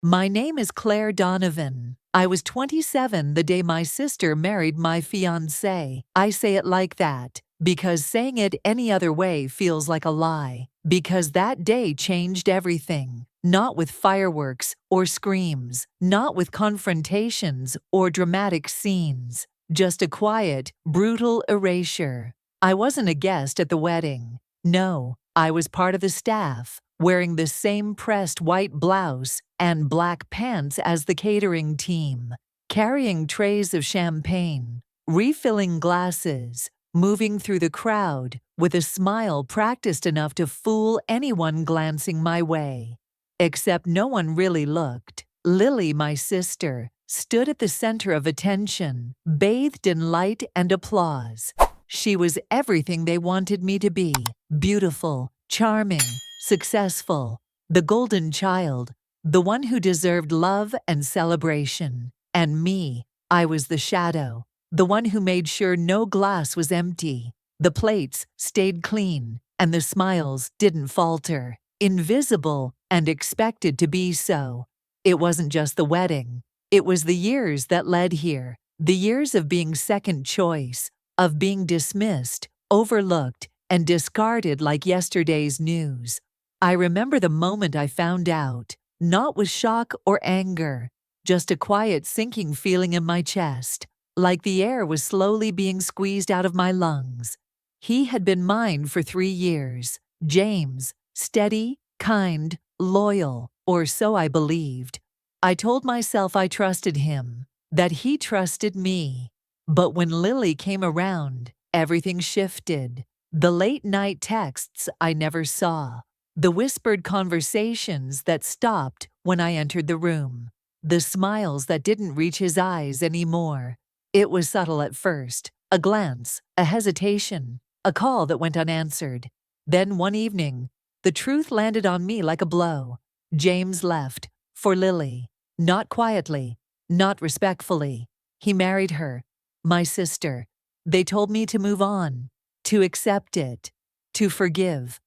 My name is Claire Donovan. I was 27 the day my sister married my fiancé. I say it like that because saying it any other way feels like a lie. Because that day changed everything. Not with fireworks or screams, not with confrontations or dramatic scenes. Just a quiet, brutal erasure. I wasn't a guest at the wedding. No, I was part of the staff, wearing the same pressed white blouse and black pants as the catering team, carrying trays of champagne, refilling glasses, moving through the crowd with a smile practiced enough to fool anyone glancing my way. Except no one really looked. Lily, my sister, stood at the center of attention, bathed in light and applause. She was everything they wanted me to be: beautiful, charming, successful, the golden child, the one who deserved love and celebration. And me, I was the shadow, the one who made sure no glass was empty, the plates stayed clean, and the smiles didn't falter. Invisible and expected to be so. It wasn't just the wedding. It was the years that led here, the years of being second choice, of being dismissed, overlooked, and discarded like yesterday's news. I remember the moment I found out, not with shock or anger, just a quiet sinking feeling in my chest, like the air was slowly being squeezed out of my lungs. He had been mine for 3 years, James, steady, kind, loyal, or so I believed. I told myself I trusted him, that he trusted me. But when Lily came around, everything shifted. The late-night texts I never saw, the whispered conversations that stopped when I entered the room, the smiles that didn't reach his eyes anymore. It was subtle at first, a glance, a hesitation, a call that went unanswered. Then one evening, the truth landed on me like a blow. James left, for Lily. Not quietly, not respectfully. He married her, my sister. They told me to move on, to accept it, to forgive.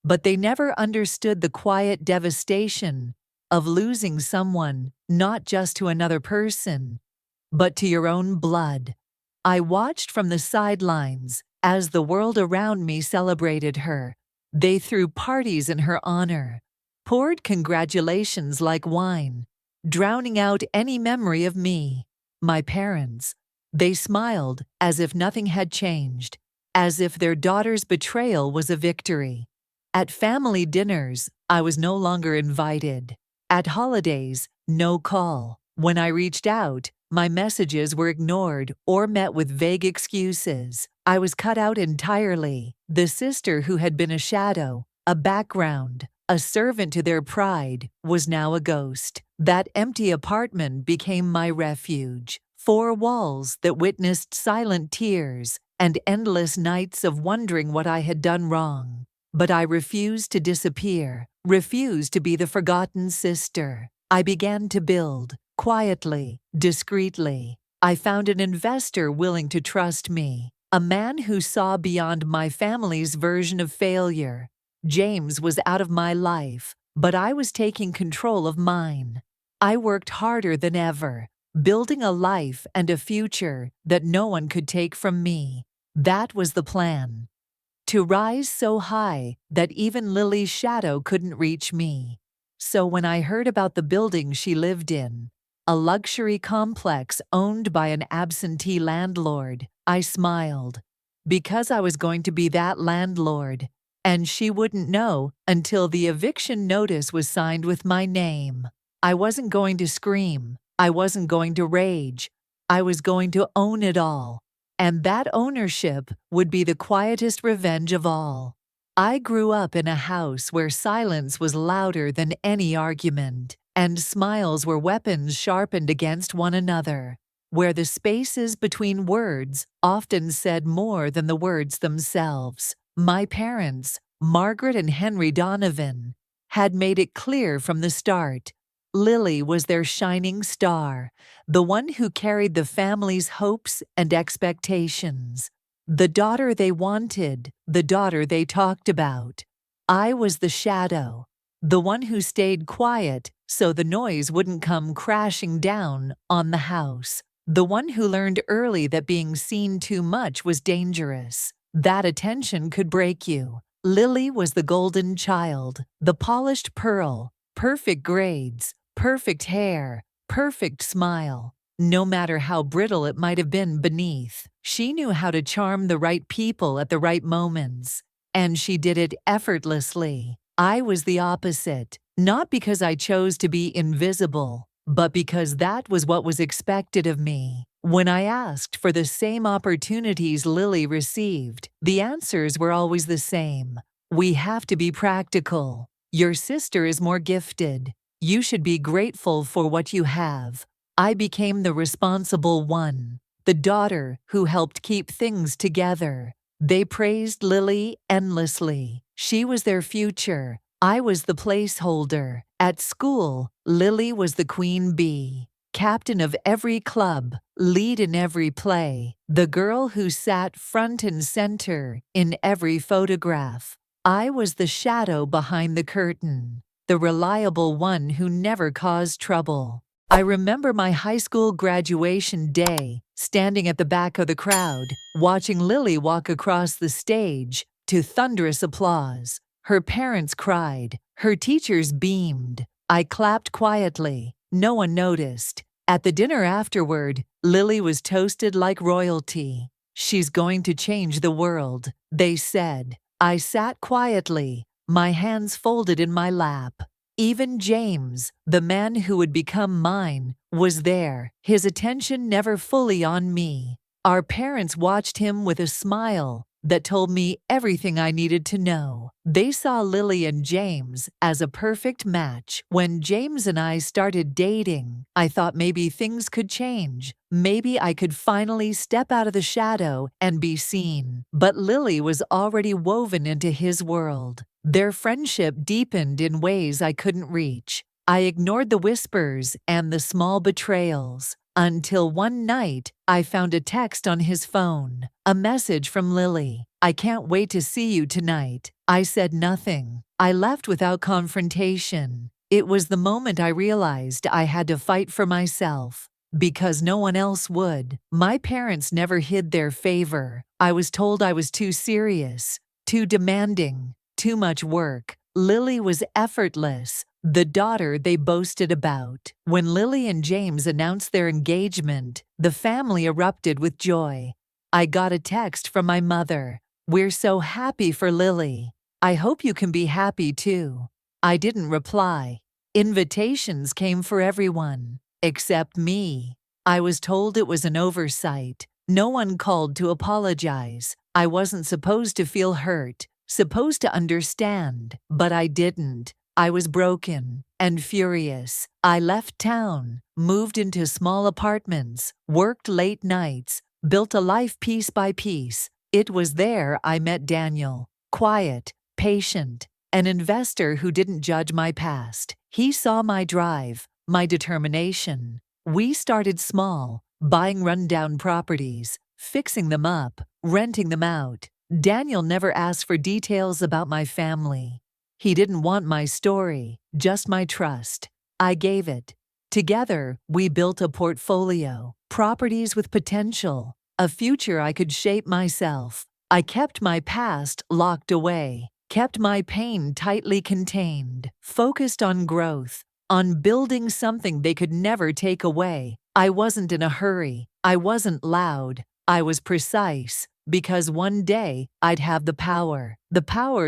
But they never understood the quiet devastation of losing someone, not just to another person, but to your own blood. I watched from the sidelines as the world around me celebrated her. They threw parties in her honor, poured congratulations like wine, drowning out any memory of me. My parents, they smiled as if nothing had changed, as if their daughter's betrayal was a victory. At family dinners, I was no longer invited. At holidays, no call. When I reached out, my messages were ignored or met with vague excuses. I was cut out entirely. The sister who had been a shadow, a background, a servant to their pride, was now a ghost. That empty apartment became my refuge. 4 walls that witnessed silent tears and endless nights of wondering what I had done wrong. But I refused to disappear, refused to be the forgotten sister. I began to build, quietly, discreetly. I found an investor willing to trust me, a man who saw beyond my family's version of failure. James was out of my life, but I was taking control of mine. I worked harder than ever, building a life and a future that no one could take from me. That was the plan. To rise so high that even Lily's shadow couldn't reach me. So when I heard about the building she lived in, a luxury complex owned by an absentee landlord, I smiled. Because I was going to be that landlord, and she wouldn't know until the eviction notice was signed with my name. I wasn't going to scream. I wasn't going to rage. I was going to own it all. And that ownership would be the quietest revenge of all. I grew up in a house where silence was louder than any argument, and smiles were weapons sharpened against one another, where the spaces between words often said more than the words themselves. My parents, Margaret and Henry Donovan, had made it clear from the start. Lily was their shining star, the one who carried the family's hopes and expectations. The daughter they wanted, the daughter they talked about. I was the shadow, the one who stayed quiet so the noise wouldn't come crashing down on the house. The one who learned early that being seen too much was dangerous, that attention could break you. Lily was the golden child, the polished pearl, perfect grades, perfect hair, perfect smile. No matter how brittle it might have been beneath, she knew how to charm the right people at the right moments. And she did it effortlessly. I was the opposite, not because I chose to be invisible, but because that was what was expected of me. When I asked for the same opportunities Lily received, the answers were always the same. We have to be practical. Your sister is more gifted. You should be grateful for what you have. I became the responsible one, the daughter who helped keep things together. They praised Lily endlessly. She was their future. I was the placeholder. At school, Lily was the queen bee, captain of every club, lead in every play, the girl who sat front and center in every photograph. I was the shadow behind the curtain, the reliable one who never caused trouble. I remember my high school graduation day, standing at the back of the crowd, watching Lily walk across the stage to thunderous applause. Her parents cried. Her teachers beamed. I clapped quietly. No one noticed. At the dinner afterward, Lily was toasted like royalty. She's going to change the world, they said. I sat quietly, my hands folded in my lap. Even James, the man who would become mine, was there, his attention never fully on me. Our parents watched him with a smile that told me everything I needed to know. They saw Lily and James as a perfect match. When James and I started dating, I thought maybe things could change. Maybe I could finally step out of the shadow and be seen. But Lily was already woven into his world. Their friendship deepened in ways I couldn't reach. I ignored the whispers and the small betrayals. Until one night, I found a text on his phone, a message from Lily. I can't wait to see you tonight. I said nothing. I left without confrontation. It was the moment I realized I had to fight for myself, because no one else would. My parents never hid their favor. I was told I was too serious, too demanding, too much work. Lily was effortless, the daughter they boasted about. When Lily and James announced their engagement, the family erupted with joy. I got a text from my mother. "We're so happy for Lily. I hope you can be happy too." I didn't reply. Invitations came for everyone, except me. I was told it was an oversight. No one called to apologize. I wasn't supposed to feel hurt, supposed to understand, but I didn't. I was broken and furious. I left town, moved into small apartments, worked late nights, built a life piece by piece. It was there I met Daniel, quiet, patient, an investor who didn't judge my past. He saw my drive, my determination. We started small, buying rundown properties, fixing them up, renting them out. Daniel never asked for details about my family. He didn't want my story, just my trust. I gave it. Together, we built a portfolio, properties with potential, a future I could shape myself. I kept my past locked away, kept my pain tightly contained, focused on growth, on building something they could never take away. I wasn't in a hurry. I wasn't loud. I was precise, because one day I'd have the power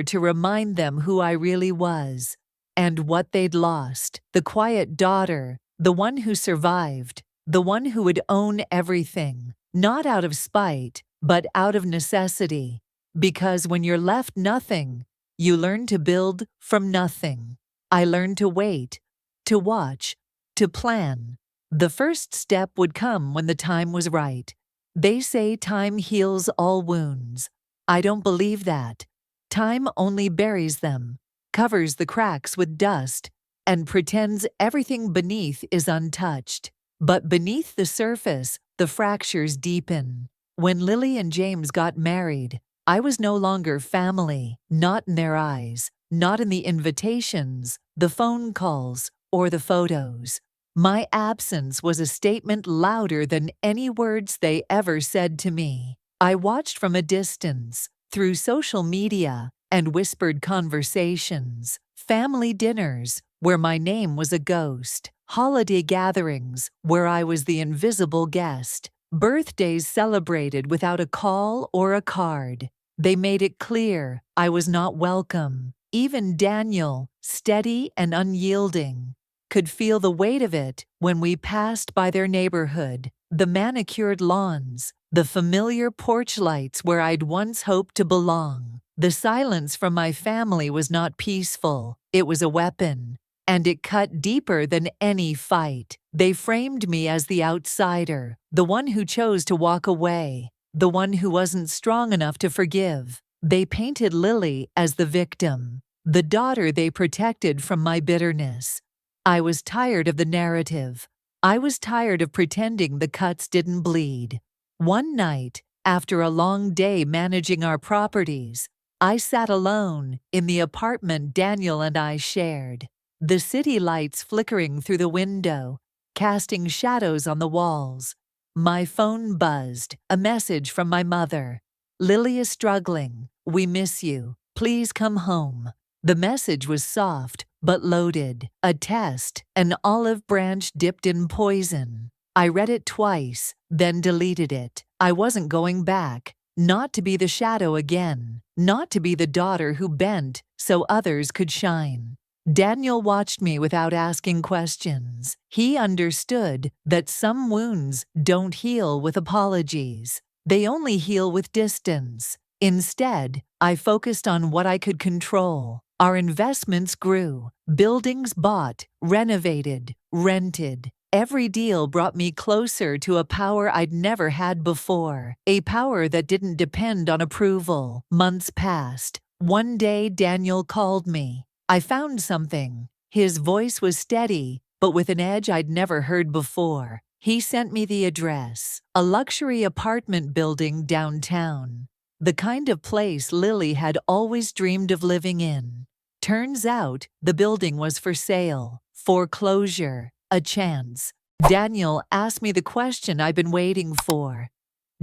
to remind them who I really was and what they'd lost. The quiet daughter, the one who survived, the one who would own everything, not out of spite, but out of necessity. Because when you're left nothing, you learn to build from nothing. I learned to wait, to watch, to plan. The first step would come when the time was right. They say time heals all wounds. I don't believe that. Time only buries them, covers the cracks with dust, and pretends everything beneath is untouched. But beneath the surface, the fractures deepen. When Lily and James got married, I was no longer family, not in their eyes, not in the invitations, the phone calls, or the photos. My absence was a statement louder than any words they ever said to me. I watched from a distance, through social media and whispered conversations, family dinners where my name was a ghost, holiday gatherings where I was the invisible guest, birthdays celebrated without a call or a card. They made it clear I was not welcome. Even Daniel, steady and unyielding, could feel the weight of it when we passed by their neighborhood, the manicured lawns, the familiar porch lights where I'd once hoped to belong. The silence from my family was not peaceful, it was a weapon, and it cut deeper than any fight. They framed me as the outsider, the one who chose to walk away, the one who wasn't strong enough to forgive. They painted Lily as the victim, the daughter they protected from my bitterness. I was tired of the narrative. I was tired of pretending the cuts didn't bleed. One night, after a long day managing our properties, I sat alone in the apartment Daniel and I shared, the city lights flickering through the window, casting shadows on the walls. My phone buzzed, a message from my mother. "Lily is struggling. We miss you. Please come home." The message was soft, but loaded. A test, an olive branch dipped in poison. I read it twice, then deleted it. I wasn't going back. Not to be the shadow again. Not to be the daughter who bent so others could shine. Daniel watched me without asking questions. He understood that some wounds don't heal with apologies. They only heal with distance. Instead, I focused on what I could control. Our investments grew. Buildings bought, renovated, rented. Every deal brought me closer to a power I'd never had before, a power that didn't depend on approval. Months passed. One day Daniel called me. I found something. His voice was steady, but with an edge I'd never heard before. He sent me the address, a luxury apartment building downtown, the kind of place Lily had always dreamed of living in. Turns out, the building was for sale, foreclosure, a chance. Daniel asked me the question I've been waiting for.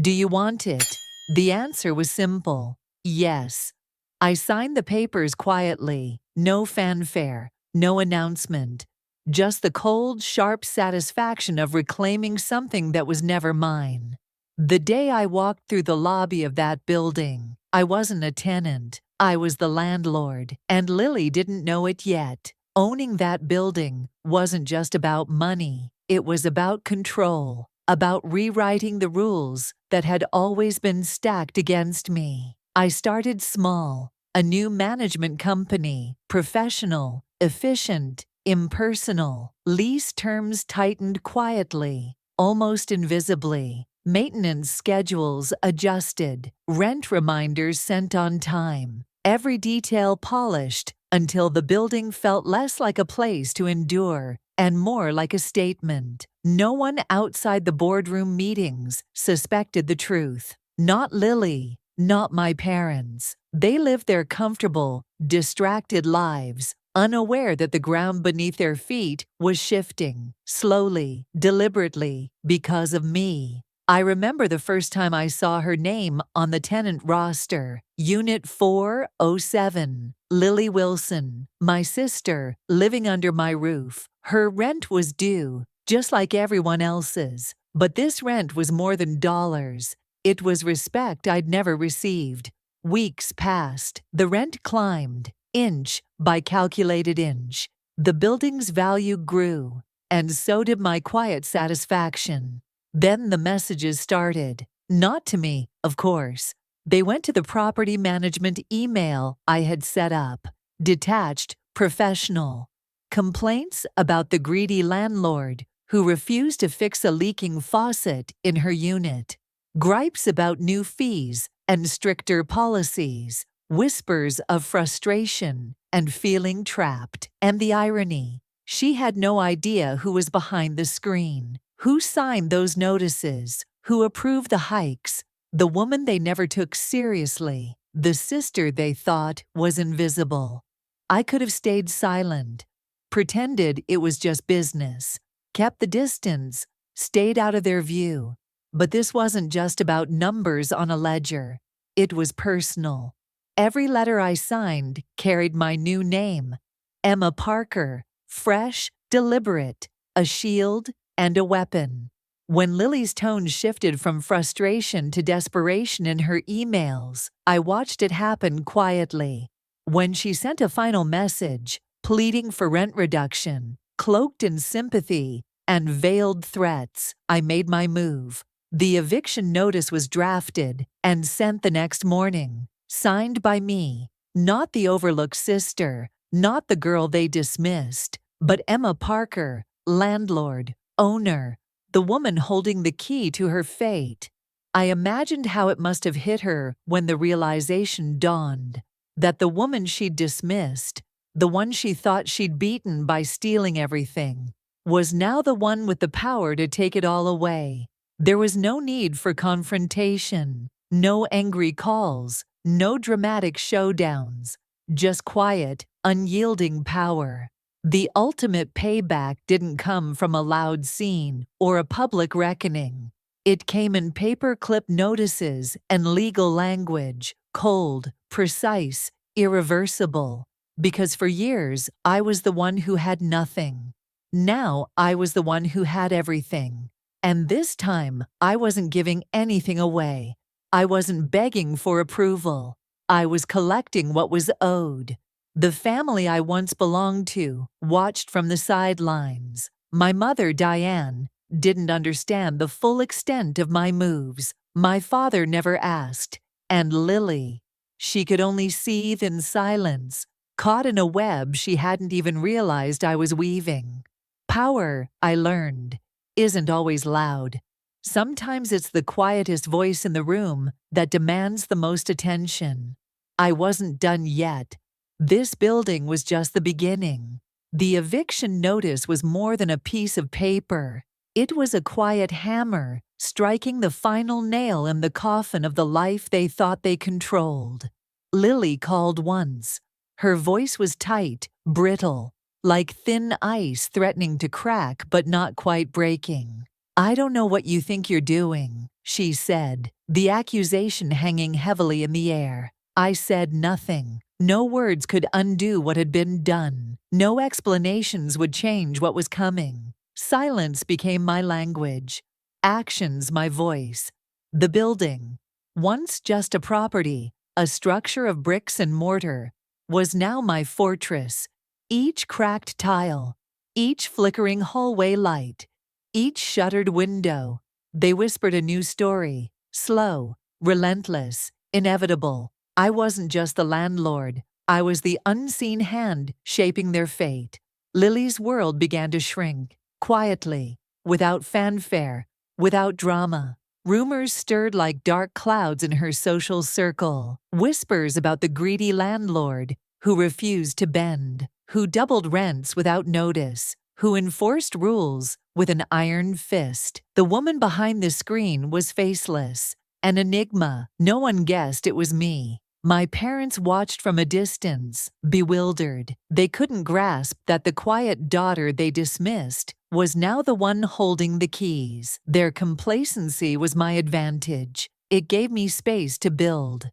"Do you want it?" The answer was simple. Yes. I signed the papers quietly, no fanfare, no announcement. Just the cold, sharp satisfaction of reclaiming something that was never mine. The day I walked through the lobby of that building, I wasn't a tenant. I was the landlord, and Lily didn't know it yet. Owning that building wasn't just about money. It was about control, about rewriting the rules that had always been stacked against me. I started small, a new management company, professional, efficient, impersonal. Lease terms tightened quietly, almost invisibly. Maintenance schedules adjusted, rent reminders sent on time. Every detail polished until the building felt less like a place to endure and more like a statement. No one outside the boardroom meetings suspected the truth. Not Lily, not my parents. They lived their comfortable, distracted lives, unaware that the ground beneath their feet was shifting, slowly, deliberately, because of me. I remember the first time I saw her name on the tenant roster. Unit 407, Lily Wilson, my sister, living under my roof. Her rent was due, just like everyone else's. But this rent was more than dollars. It was respect I'd never received. Weeks passed. The rent climbed, inch by calculated inch. The building's value grew, and so did my quiet satisfaction. Then the messages started. Not to me, of course. They went to the property management email I had set up. Detached, professional. Complaints about the greedy landlord who refused to fix a leaking faucet in her unit. Gripes about new fees and stricter policies. Whispers of frustration and feeling trapped. And the irony. She had no idea who was behind the screen. Who signed those notices? Who approved the hikes? The woman they never took seriously. The sister they thought was invisible. I could have stayed silent. pretended it was just business, kept the distance, stayed out of their view. But this wasn't just about numbers on a ledger. It was personal. Every letter I signed carried my new name, Emma Parker, fresh, deliberate, a shield and a weapon. When Lily's tone shifted from frustration to desperation in her emails, I watched it happen quietly. When she sent a final message, pleading for rent reduction, cloaked in sympathy and veiled threats, I made my move. The eviction notice was drafted and sent the next morning, signed by me, not the overlooked sister, not the girl they dismissed, but Emma Parker, landlord, owner, the woman holding the key to her fate. I imagined how it must have hit her when the realization dawned that the woman she'd dismissed, the one she thought she'd beaten by stealing everything, was now the one with the power to take it all away. There was no need for confrontation, no angry calls, no dramatic showdowns, just quiet, unyielding power. The ultimate payback didn't come from a loud scene or a public reckoning. It came in paper-clip notices and legal language, cold, precise, irreversible. Because for years, I was the one who had nothing. Now I was the one who had everything. And this time, I wasn't giving anything away. I wasn't begging for approval. I was collecting what was owed. The family I once belonged to watched from the sidelines. My mother, Diane, didn't understand the full extent of my moves. My father never asked. And Lily, she could only seethe in silence, caught in a web she hadn't even realized I was weaving. Power, I learned, isn't always loud. Sometimes it's the quietest voice in the room that demands the most attention. I wasn't done yet. This building was just the beginning. The eviction notice was more than a piece of paper. It was a quiet hammer, striking the final nail in the coffin of the life they thought they controlled. Lily called once. Her voice was tight, brittle, like thin ice threatening to crack but not quite breaking. "I don't know what you think you're doing," she said, the accusation hanging heavily in the air. I said nothing. No words could undo what had been done. No explanations would change what was coming. Silence became my language. Actions my voice. The building, once just a property, a structure of bricks and mortar, was now my fortress. Each cracked tile, each flickering hallway light, each shuttered window, they whispered a new story, slow, relentless, inevitable. I wasn't just the landlord, I was the unseen hand shaping their fate. Lily's world began to shrink, quietly, without fanfare, without drama. Rumors stirred like dark clouds in her social circle, whispers about the greedy landlord who refused to bend, who doubled rents without notice, who enforced rules with an iron fist. The woman behind the screen was faceless, an enigma. No one guessed it was me. My parents watched from a distance, bewildered. They couldn't grasp that the quiet daughter they dismissed was now the one holding the keys. Their complacency was my advantage. It gave me space to build,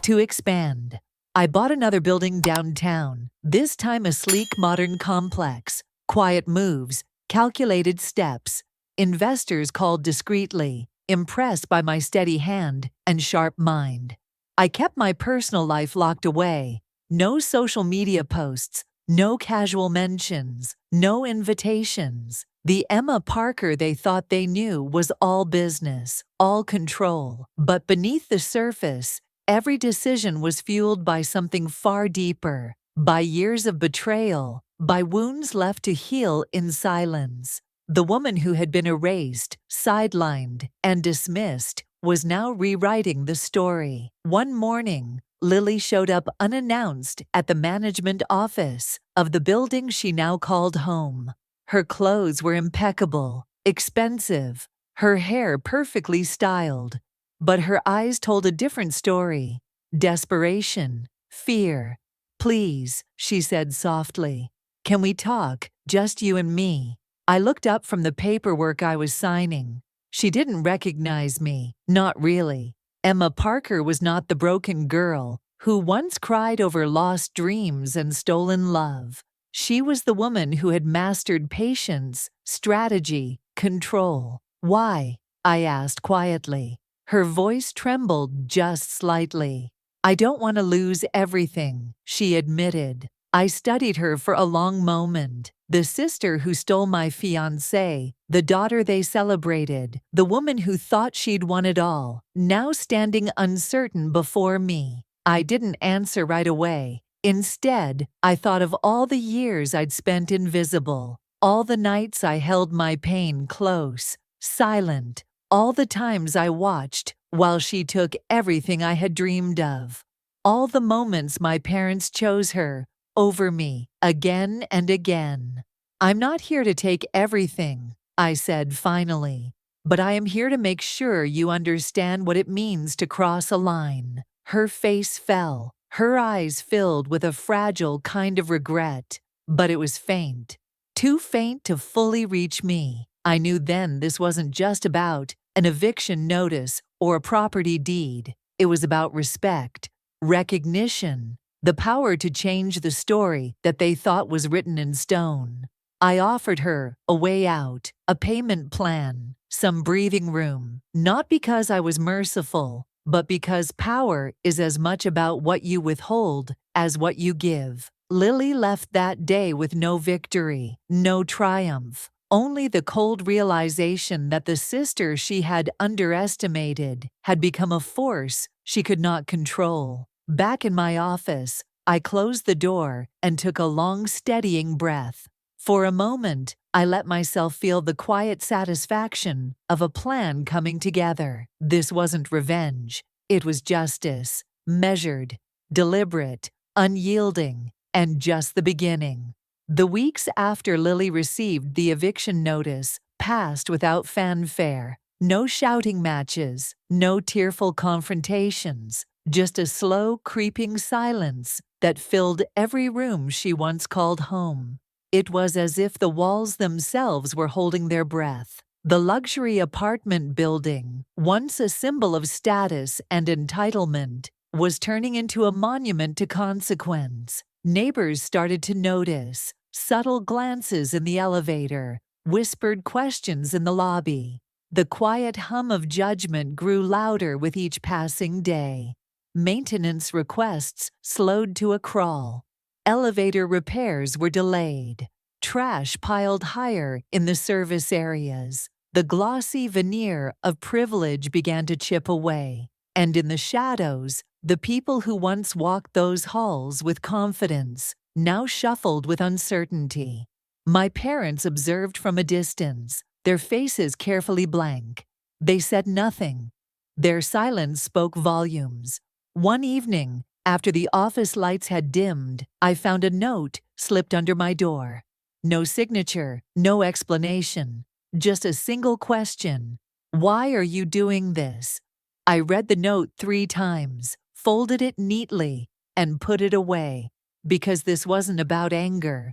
to expand. I bought another building downtown, this time a sleek modern complex. Quiet moves, calculated steps. Investors called discreetly, impressed by my steady hand and sharp mind. I kept my personal life locked away. No social media posts, no casual mentions, no invitations. The Emma Parker they thought they knew was all business, all control. But beneath the surface, every decision was fueled by something far deeper, by years of betrayal, by wounds left to heal in silence. The woman who had been erased, sidelined, and dismissed was now rewriting the story. One morning, Lily showed up unannounced at the management office of the building she now called home. Her clothes were impeccable, expensive, her hair perfectly styled. But her eyes told a different story. Desperation, fear. "Please," she said softly. Can we talk, just you and me? I looked up from the paperwork I was signing. She didn't recognize me, not really. Emma Parker was not the broken girl who once cried over lost dreams and stolen love. She was the woman who had mastered patience, strategy, control. Why? I asked quietly. Her voice trembled just slightly. I don't want to lose everything, she admitted. I studied her for a long moment. The sister who stole my fiancé, the daughter they celebrated, the woman who thought she'd won it all, now standing uncertain before me. I didn't answer right away. Instead, I thought of all the years I'd spent invisible, all the nights I held my pain close, silent, all the times I watched while she took everything I had dreamed of, all the moments my parents chose her over me, again and again. I'm not here to take everything, I said finally, but I am here to make sure you understand what it means to cross a line. Her face fell, her eyes filled with a fragile kind of regret, but it was faint, too faint to fully reach me. I knew then this wasn't just about an eviction notice or a property deed. It was about respect, recognition, the power to change the story that they thought was written in stone. I offered her a way out, a payment plan, some breathing room, not because I was merciful, but because power is as much about what you withhold as what you give. Lily left that day with no victory, no triumph, only the cold realization that the sister she had underestimated had become a force she could not control. Back in my office, I closed the door and took a long, steadying breath. For a moment, I let myself feel the quiet satisfaction of a plan coming together. This wasn't revenge. It was justice, measured, deliberate, unyielding, and just the beginning. The weeks after Lily received the eviction notice passed without fanfare. No shouting matches, no tearful confrontations, just a slow, creeping silence that filled every room she once called home. It was as if the walls themselves were holding their breath. The luxury apartment building, once a symbol of status and entitlement, was turning into a monument to consequence. Neighbors started to notice subtle glances in the elevator, whispered questions in the lobby. The quiet hum of judgment grew louder with each passing day. Maintenance requests slowed to a crawl. Elevator repairs were delayed. Trash piled higher in the service areas. The glossy veneer of privilege began to chip away. And in the shadows, the people who once walked those halls with confidence now shuffled with uncertainty. My parents observed from a distance, their faces carefully blank. They said nothing. Their silence spoke volumes. One evening, after the office lights had dimmed, I found a note slipped under my door. No signature, no explanation, just a single question. Why are you doing this? I read the note 3 times, folded it neatly, and put it away, because this wasn't about anger.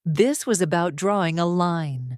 This was about drawing a line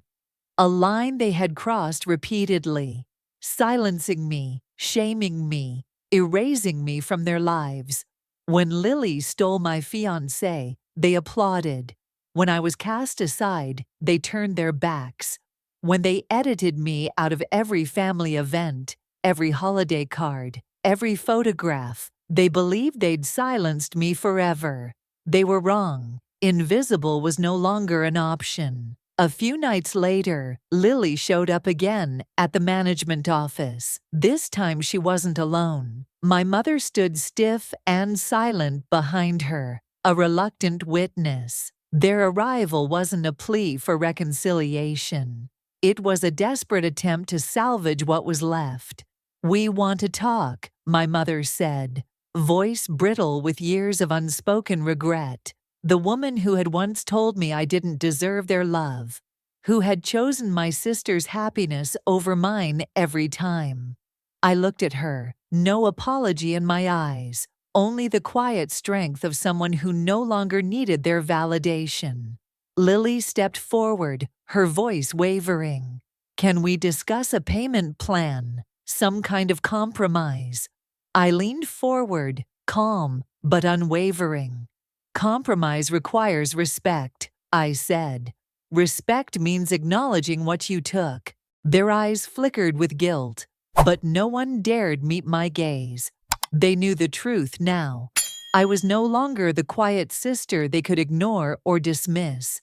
they had crossed repeatedly, silencing me, shaming me, erasing me from their lives. When Lily stole my fiancé, they applauded. When I was cast aside, they turned their backs. When they edited me out of every family event, every holiday card, every photograph, they believed they'd silenced me forever. They were wrong. Invisible was no longer an option. A few nights later, Lily showed up again at the management office. This time she wasn't alone. My mother stood stiff and silent behind her, a reluctant witness. Their arrival wasn't a plea for reconciliation. It was a desperate attempt to salvage what was left. "We want to talk," my mother said, voice brittle with years of unspoken regret. The woman who had once told me I didn't deserve their love, who had chosen my sister's happiness over mine every time. I looked at her, no apology in my eyes, only the quiet strength of someone who no longer needed their validation. Lily stepped forward, her voice wavering. Can we discuss a payment plan? Some kind of compromise? I leaned forward, calm but unwavering. Compromise requires respect, I said. Respect means acknowledging what you took. Their eyes flickered with guilt, but no one dared meet my gaze. They knew the truth now. I was no longer the quiet sister they could ignore or dismiss.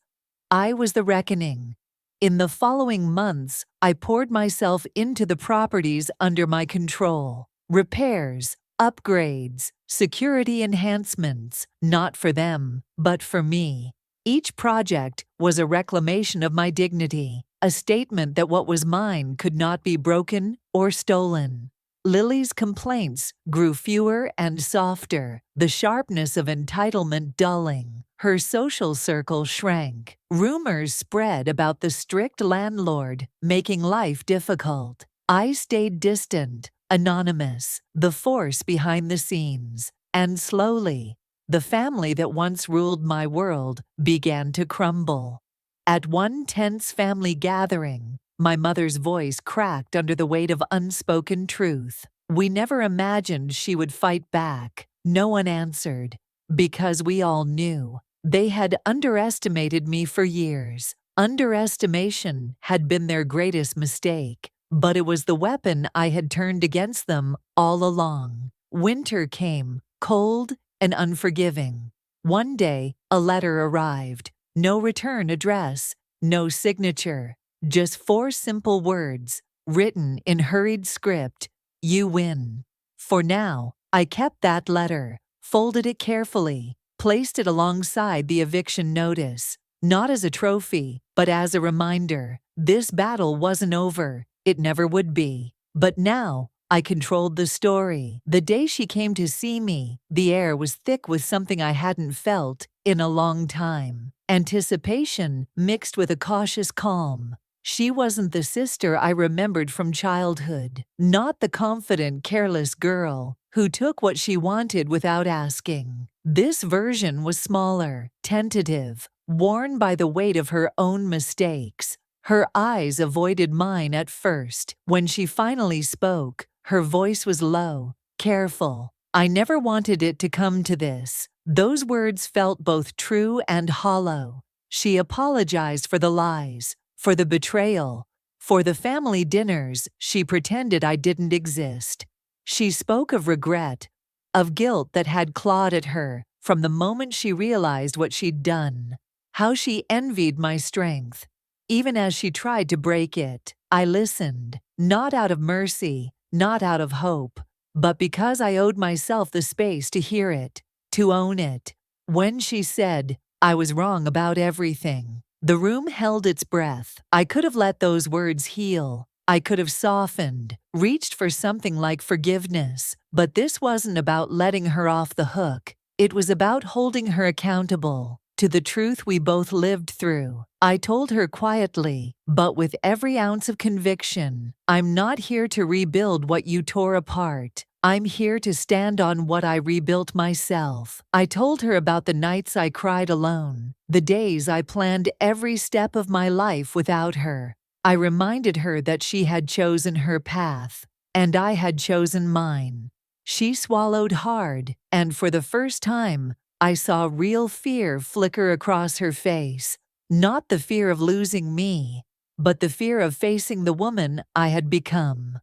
I was the reckoning. In the following months, I poured myself into the properties under my control. Repairs, upgrades, security enhancements, not for them, but for me. Each project was a reclamation of my dignity, a statement that what was mine could not be broken or stolen. Lily's complaints grew fewer and softer, the sharpness of entitlement dulling. Her social circle shrank. Rumors spread about the strict landlord, making life difficult. I stayed distant, anonymous, the force behind the scenes. And slowly, the family that once ruled my world began to crumble. At one tense family gathering, my mother's voice cracked under the weight of unspoken truth. We never imagined she would fight back. No one answered, because we all knew. They had underestimated me for years. Underestimation had been their greatest mistake, but it was the weapon I had turned against them all along. Winter came, cold and unforgiving. One day, a letter arrived. No return address, no signature, just 4 simple words, written in hurried script, "You win." For now, I kept that letter, folded it carefully, placed it alongside the eviction notice, not as a trophy, but as a reminder. This battle wasn't over, it never would be. But now, I controlled the story. The day she came to see me, the air was thick with something I hadn't felt in a long time. Anticipation mixed with a cautious calm. She wasn't the sister I remembered from childhood, not the confident, careless girl who took what she wanted without asking. This version was smaller, tentative, worn by the weight of her own mistakes. Her eyes avoided mine at first. When she finally spoke, her voice was low, careful. I never wanted it to come to this. Those words felt both true and hollow. She apologized for the lies, for the betrayal, for the family dinners she pretended I didn't exist. She spoke of regret, of guilt that had clawed at her from the moment she realized what she'd done, how she envied my strength. Even as she tried to break it, I listened, not out of mercy, not out of hope, but because I owed myself the space to hear it, to own it. When she said, I was wrong about everything, the room held its breath. I could have let those words heal. I could have softened, reached for something like forgiveness, but this wasn't about letting her off the hook. It was about holding her accountable to the truth we both lived through. I told her quietly, but with every ounce of conviction, I'm not here to rebuild what you tore apart. I'm here to stand on what I rebuilt myself. I told her about the nights I cried alone, the days I planned every step of my life without her. I reminded her that she had chosen her path, and I had chosen mine. She swallowed hard, and for the first time, I saw real fear flicker across her face. Not the fear of losing me, but the fear of facing the woman I had become.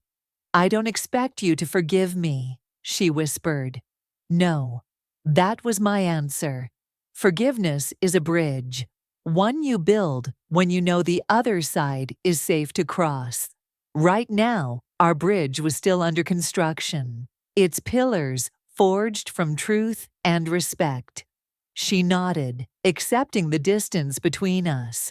I don't expect you to forgive me, she whispered. No. That was my answer. Forgiveness is a bridge, one you build when you know the other side is safe to cross. Right now, our bridge was still under construction, its pillars forged from truth and respect. She nodded, accepting the distance between us.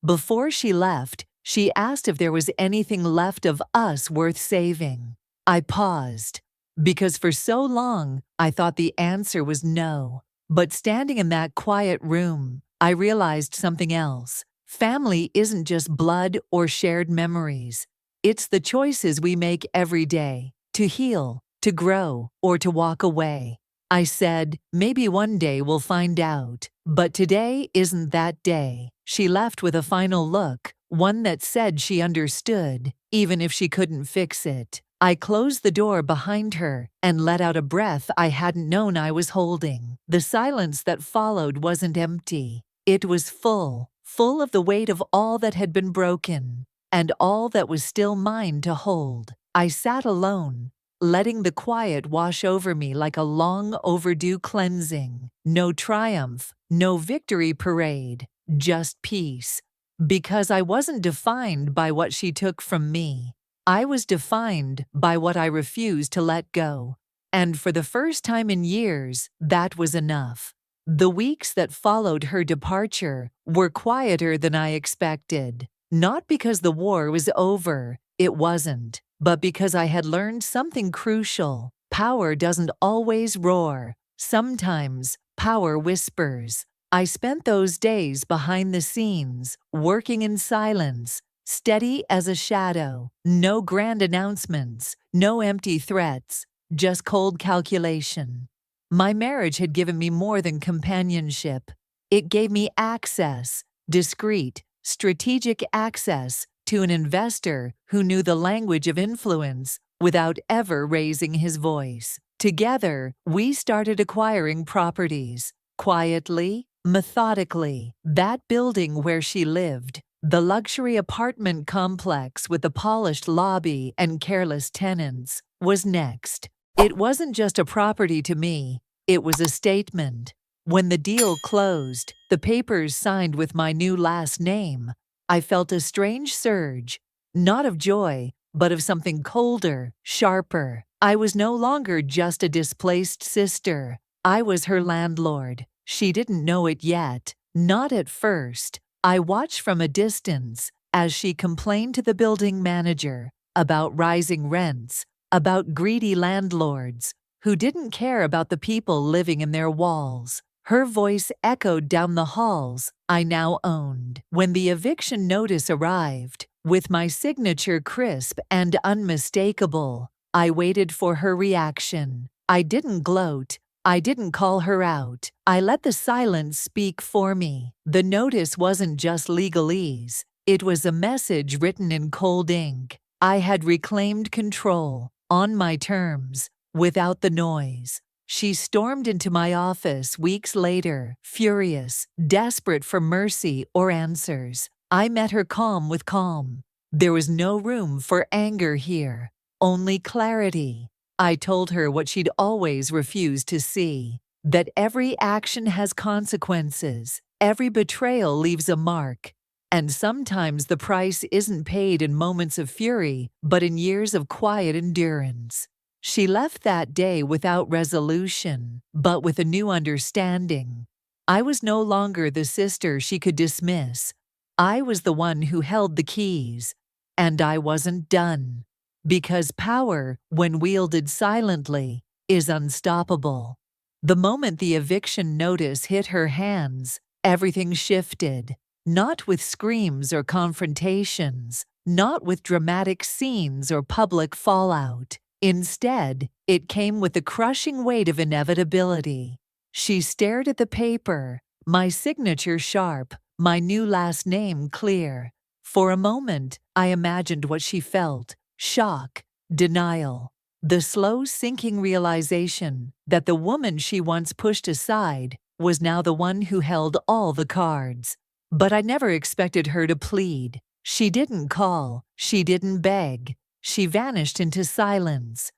Before she left, she asked if there was anything left of us worth saving. I paused, because for so long I thought the answer was no. But standing in that quiet room, I realized something else. Family isn't just blood or shared memories. It's the choices we make every day, to heal, to grow, or to walk away. I said, maybe one day we'll find out, but today isn't that day. She left with a final look, one that said she understood, even if she couldn't fix it. I closed the door behind her and let out a breath I hadn't known I was holding. The silence that followed wasn't empty. It was full, full of the weight of all that had been broken, and all that was still mine to hold. I sat alone, letting the quiet wash over me like a long overdue cleansing. No triumph, no victory parade, just peace. Because I wasn't defined by what she took from me. I was defined by what I refused to let go. And for the first time in years, that was enough. The weeks that followed her departure were quieter than I expected. Not because the war was over, it wasn't, but because I had learned something crucial. Power doesn't always roar. Sometimes, power whispers. I spent those days behind the scenes, working in silence, steady as a shadow. No grand announcements, no empty threats, just cold calculation. My marriage had given me more than companionship. It gave me access, discreet, strategic access to an investor who knew the language of influence without ever raising his voice. Together, we started acquiring properties, quietly, methodically. That building where she lived, the luxury apartment complex with the polished lobby and careless tenants, was next. It wasn't just a property to me, it was a statement. When the deal closed, the papers signed with my new last name, I felt a strange surge, not of joy, but of something colder, sharper. I was no longer just a displaced sister. I was her landlord. She didn't know it yet, not at first. I watched from a distance as she complained to the building manager about rising rents, about greedy landlords who didn't care about the people living in their walls. Her voice echoed down the halls I now owned. When the eviction notice arrived, with my signature crisp and unmistakable, I waited for her reaction. I didn't gloat. I didn't call her out. I let the silence speak for me. The notice wasn't just legalese. It was a message written in cold ink. I had reclaimed control, on my terms, without the noise. She stormed into my office weeks later, furious, desperate for mercy or answers. I met her calm with calm. There was no room for anger here, only clarity. I told her what she'd always refused to see, that every action has consequences, every betrayal leaves a mark, and sometimes the price isn't paid in moments of fury, but in years of quiet endurance. She left that day without resolution, but with a new understanding. I was no longer the sister she could dismiss. I was the one who held the keys, and I wasn't done. Because power, when wielded silently, is unstoppable. The moment the eviction notice hit her hands, everything shifted. Not with screams or confrontations, not with dramatic scenes or public fallout. Instead, it came with the crushing weight of inevitability. She stared at the paper, my signature sharp, my new last name clear. For a moment, I imagined what she felt: shock, denial, the slow sinking realization that the woman she once pushed aside was now the one who held all the cards. But I never expected her to plead. She didn't call, she didn't beg. She vanished into silence.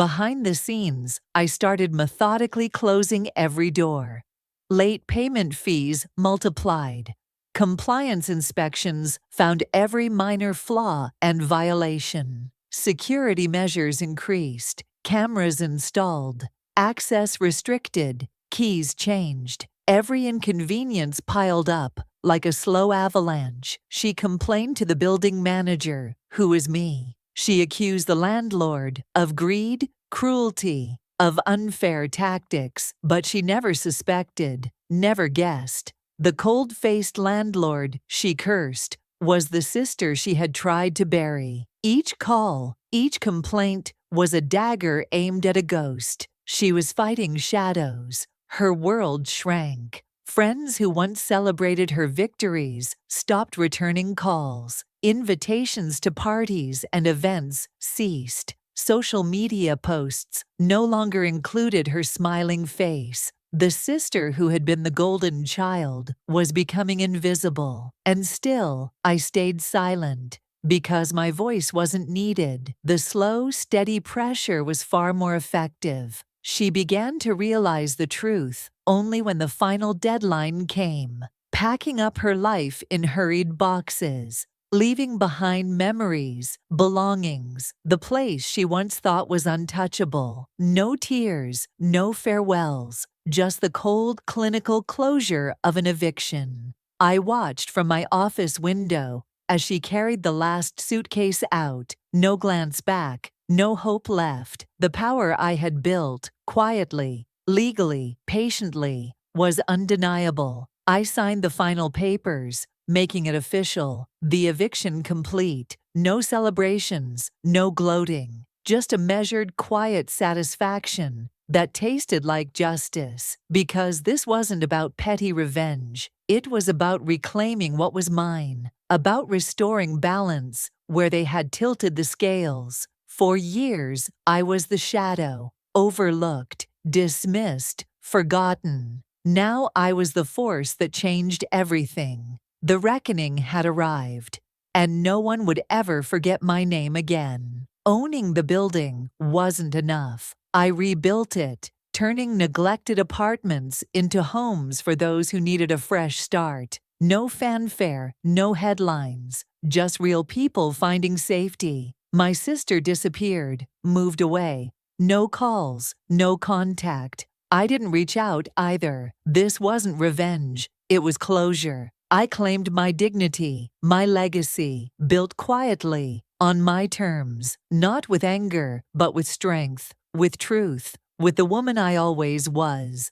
Behind the scenes, I started methodically closing every door. Late payment fees multiplied. Compliance inspections found every minor flaw and violation. Security measures increased. Cameras installed. Access restricted. Keys changed. Every inconvenience piled up like a slow avalanche. She complained to the building manager, who was me. She accused the landlord of greed, cruelty, of unfair tactics, but she never suspected, never guessed. The cold-faced landlord, she cursed, was the sister she had tried to bury. Each call, each complaint was a dagger aimed at a ghost. She was fighting shadows. Her world shrank. Friends who once celebrated her victories stopped returning calls. Invitations to parties and events ceased. Social media posts no longer included her smiling face. The sister who had been the golden child was becoming invisible. And still, I stayed silent. Because my voice wasn't needed. The slow, steady pressure was far more effective. She began to realize the truth only when the final deadline came, packing up her life in hurried boxes, leaving behind memories, belongings, the place she once thought was untouchable. No tears, no farewells, just the cold, clinical closure of an eviction. I watched from my office window as she carried the last suitcase out, no glance back, no hope left. The power I had built, quietly, legally, patiently, was undeniable. I signed the final papers, making it official, the eviction complete. No celebrations, no gloating, just a measured, quiet satisfaction that tasted like justice. Because this wasn't about petty revenge, it was about reclaiming what was mine, about restoring balance where they had tilted the scales. For years, I was the shadow, overlooked, dismissed, forgotten. Now I was the force that changed everything. The reckoning had arrived, and no one would ever forget my name again. Owning the building wasn't enough. I rebuilt it, turning neglected apartments into homes for those who needed a fresh start. No fanfare, no headlines, just real people finding safety. My sister disappeared, moved away. No calls, no contact. I didn't reach out either. This wasn't revenge, it was closure. I claimed my dignity, my legacy, built quietly, on my terms, not with anger, but with strength, with truth, with the woman I always was.